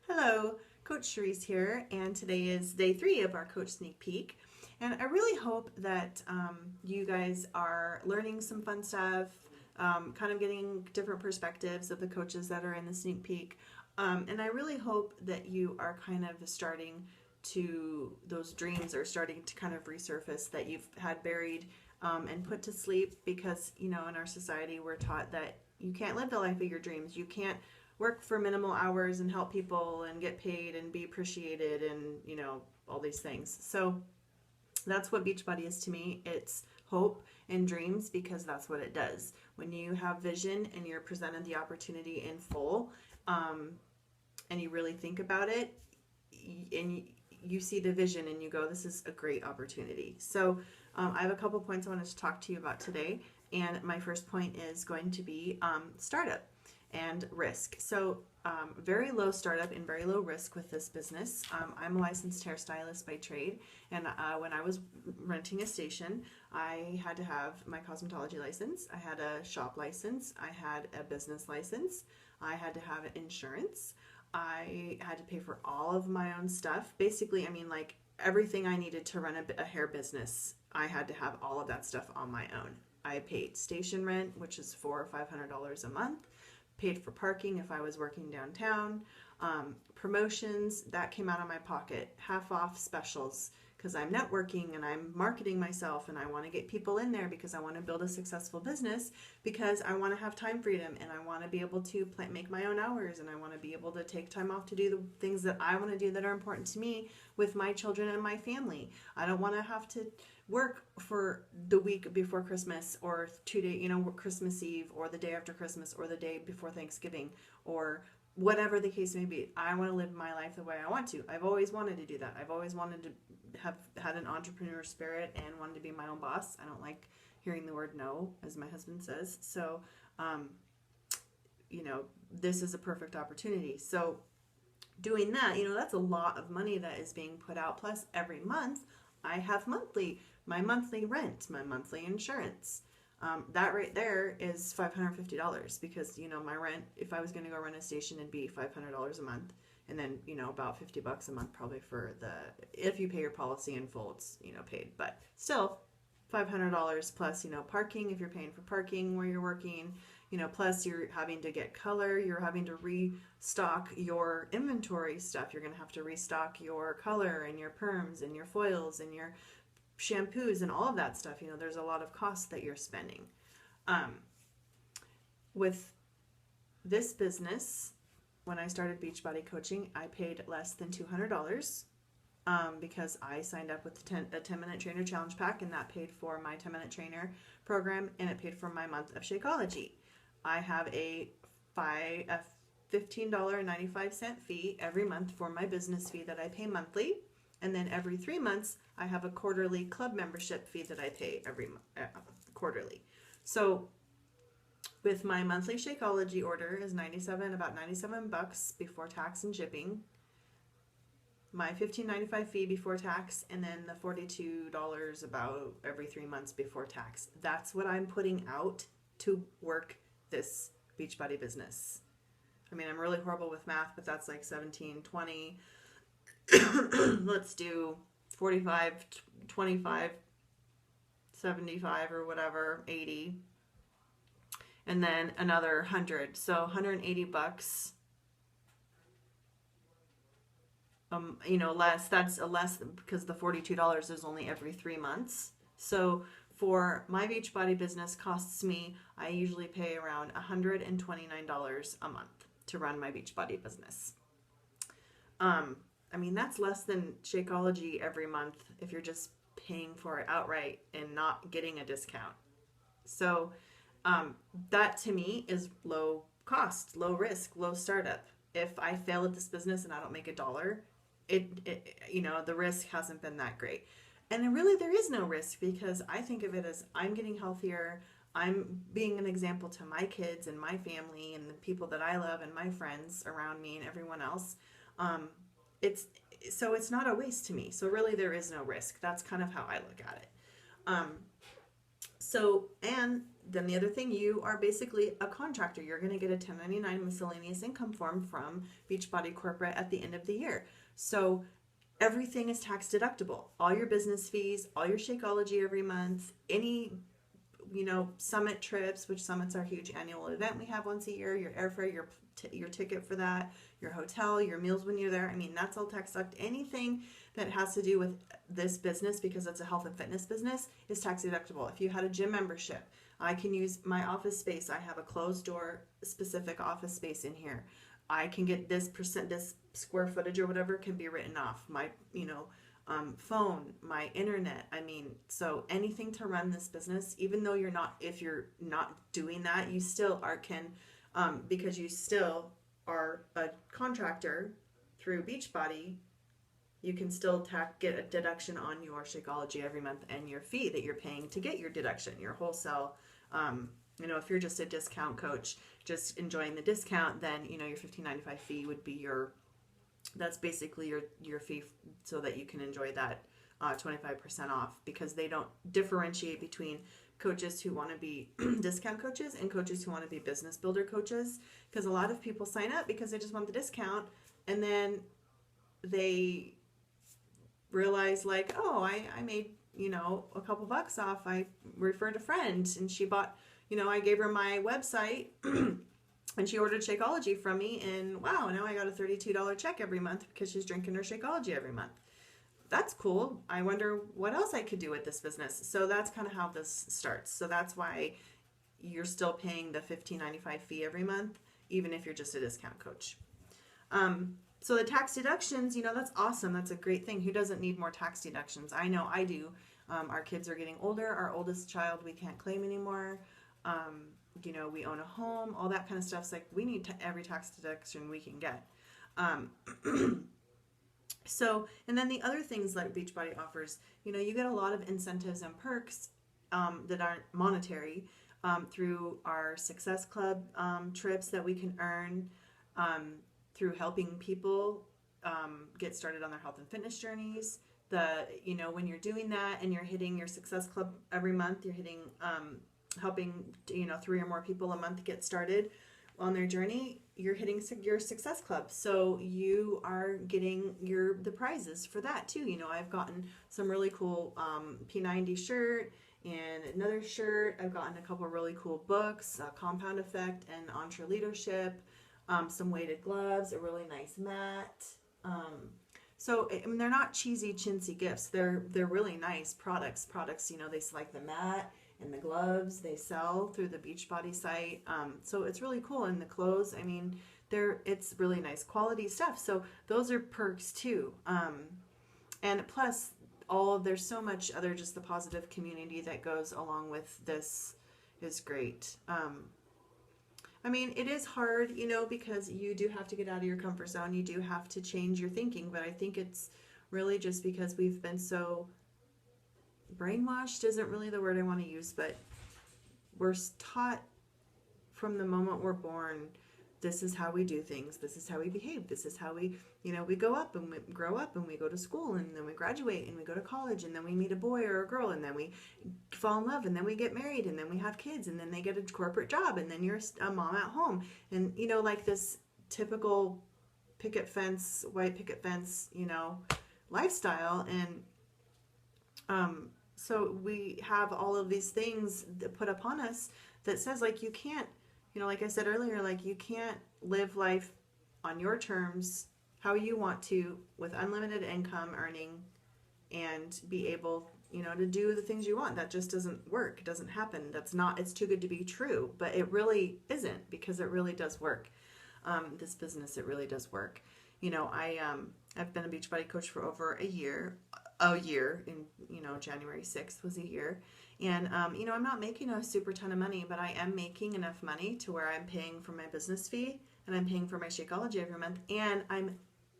Hello, Coach Cherise here, and today is day 3 of our Coach Sneak Peek. And I really hope that you guys are learning some fun stuff, kind of getting different perspectives of the coaches that are in the sneak peek. And I really hope that you are kind of starting those dreams are starting to kind of resurface that you've had buried and put to sleep because, in our society, we're taught that you can't live the life of your dreams. You can't work for minimal hours and help people and get paid and be appreciated and all these things. So that's what Beachbody is to me. It's hope and dreams because that's what it does. When you have vision and you're presented the opportunity in full, and you really think about it, and you see the vision and you go, this is a great opportunity. So I have a couple points I wanted to talk to you about today. And my first point is going to be startup and risk. So very low startup and very low risk with this business. I'm a licensed hairstylist by trade, and when I was renting a station, I had to have my cosmetology license, I had a shop license, I had a business license, I had to have insurance, I had to pay for all of my own stuff. Basically, like everything I needed to run a hair business, I had to have all of that stuff on my own. I paid station rent, which is $400 or $500 a month. Paid for parking if I was working downtown. Promotions, that came out of my pocket. Half off specials because I'm networking and I'm marketing myself and I want to get people in there because I want to build a successful business, because I want to have time freedom and I want to be able to make my own hours, and I want to be able to take time off to do the things that I want to do that are important to me with my children and my family. I don't want to have to work for the week before Christmas or 2 day, Christmas Eve or the day after Christmas or the day before Thanksgiving or whatever the case may be. I want to live my life the way I want to. I've always wanted to do that. I've always wanted to have had an entrepreneur spirit and wanted to be my own boss. I don't like hearing the word no, as my husband says. So, this is a perfect opportunity. So doing that, that's a lot of money that is being put out. Plus every month I have my monthly rent, my monthly insurance. That right there is $550 because, my rent, if I was going to go rent a station, it'd be $500 a month. And then, about $50 a month probably if you pay your policy in full, it's, paid. But still, $500 plus, parking, if you're paying for parking where you're working, plus you're having to get color, you're having to restock your inventory stuff. You're going to have to restock your color and your perms and your foils and your shampoos and all of that stuff. There's a lot of costs that you're spending. With this business, when I started Beachbody coaching, I paid less than $200 because I signed up with a 10-minute trainer challenge pack, and that paid for my 10-minute trainer program, and it paid for my month of Shakeology. I have a $15.95 fee every month for my business fee that I pay monthly. And then every 3 months, I have a quarterly club membership fee that I pay quarterly. So with my monthly Shakeology order is about $97 before tax and shipping. My $15.95 fee before tax, and then the $42 about every 3 months before tax. That's what I'm putting out to work this Beachbody business. I'm really horrible with math, but that's like 17, 20. Let's do 45, 25, 75 or whatever, 80. And then another 100. So $180. Less. That's a less because the $42 is only every 3 months. So for my Beachbody business costs me, I usually pay around $129 a month to run my Beachbody business. That's less than Shakeology every month if you're just paying for it outright and not getting a discount. So that to me is low cost, low risk, low startup. If I fail at this business and I don't make $1, the risk hasn't been that great. And there is no risk because I think of it as I'm getting healthier. I'm being an example to my kids and my family and the people that I love and my friends around me and everyone else. It's not a waste to me. So really there is no risk. That's kind of how I look at it. And then the other thing, you are basically a contractor. You're going to get a 1099 miscellaneous income form from Beachbody Corporate at the end of the year. So everything is tax deductible. All your business fees, all your Shakeology every month, any, summit trips, which summits are a huge annual event we have once a year, your airfare, your ticket for that, your hotel, your meals when you're there. I mean, that's all tax deductible. Anything that has to do with this business, because it's a health and fitness business, is tax deductible. If you had a gym membership, I can use my office space. I have a closed door specific office space in here. I can get this square footage or whatever can be written off. My, phone, my internet. I mean, so anything to run this business, even though if you're not doing that, you still because you still are a contractor through Beachbody, you can still get a deduction on your Shakeology every month and your fee that you're paying to get your deduction, your wholesale. If you're just a discount coach, just enjoying the discount, then, your $15.95 fee would be that's basically your fee so that you can enjoy that 25% off, because they don't differentiate between coaches who want to be discount coaches and coaches who want to be business builder coaches, because a lot of people sign up because they just want the discount, and then they realize like, oh, I made, a couple bucks off. I referred a friend and she bought, I gave her my website and she ordered Shakeology from me, and wow, now I got a $32 check every month because she's drinking her Shakeology every month. That's cool. I wonder what else I could do with this business. So that's kind of how this starts. So that's why you're still paying the $15.95 fee every month, even if you're just a discount coach. So the tax deductions, that's awesome. That's a great thing. Who doesn't need more tax deductions? I know I do. Our kids are getting older. Our oldest child we can't claim anymore. We own a home, all that kind of stuff. It's like we need every tax deduction we can get. So, and then the other things like Beachbody offers, you get a lot of incentives and perks that aren't monetary through our Success Club trips that we can earn, through helping people get started on their health and fitness journeys. When you're doing that and you're hitting your Success Club every month, you're hitting helping 3 or more people a month get started on their journey, you're hitting your Success Club. So you are getting the prizes for that too. I've gotten some really cool P90 shirt and another shirt. I've gotten a couple really cool books, Compound Effect and Entre Leadership, some weighted gloves, a really nice mat. So they're not cheesy, chintzy gifts. They're really nice products. They select the mat and the gloves they sell through the Beachbody site. So it's really cool. And the clothes, it's really nice quality stuff. So those are perks too. And plus there's so much other, just the positive community that goes along with this is great. It is hard, because you do have to get out of your comfort zone. You do have to change your thinking, but I think it's really just because we've been so brainwashed isn't really the word I want to use, but we're taught from the moment we're born, this is how we do things, this is how we behave, this is how we go up and we grow up and we go to school and then we graduate and we go to college and then we meet a boy or a girl and then we fall in love and then we get married and then we have kids and then they get a corporate job and then you're a mom at home, and like this typical white picket fence lifestyle. And so we have all of these things that put upon us that says like you can't, like I said earlier, like you can't live life on your terms how you want to with unlimited income earning and be able, to do the things you want. That just doesn't work. It doesn't happen. It's too good to be true, but it really isn't, because it really does work. This business, it really does work. I've been a Beachbody coach for over a year in, January 6th was a year. And, I'm not making a super ton of money, but I am making enough money to where I'm paying for my business fee and I'm paying for my Shakeology every month, and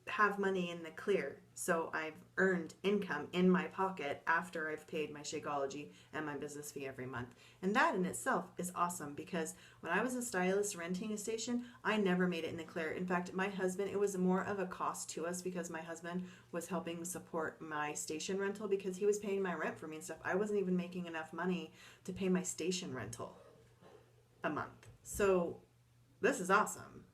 have money in the clear. So I've earned income in my pocket after I've paid my Shakeology and my business fee every month. And that in itself is awesome, because when I was a stylist renting a station, I never made it in the clear. In fact, my husband, it was more of a cost to us because my husband was helping support my station rental because he was paying my rent for me and stuff. I wasn't even making enough money to pay my station rental. a month. So this is awesome.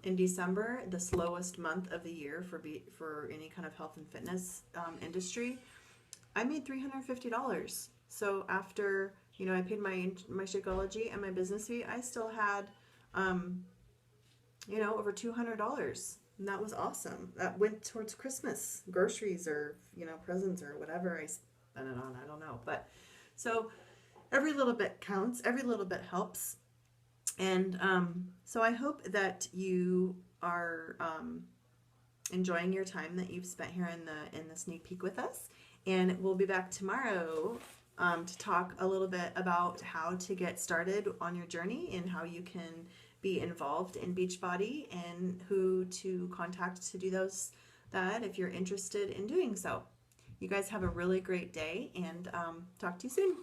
In December, the slowest month of the year for any kind of health and fitness industry, I made $350. So after, I paid my Shakeology and my business fee, I still had, over $200. And that was awesome. That went towards Christmas groceries or, presents or whatever I spent it on. I don't know. But so every little bit counts. Every little bit helps. And so I hope that you are enjoying your time that you've spent here in the sneak peek with us. And we'll be back tomorrow to talk a little bit about how to get started on your journey and how you can be involved in Beachbody and who to contact to do that if you're interested in doing so. You guys have a really great day, and talk to you soon.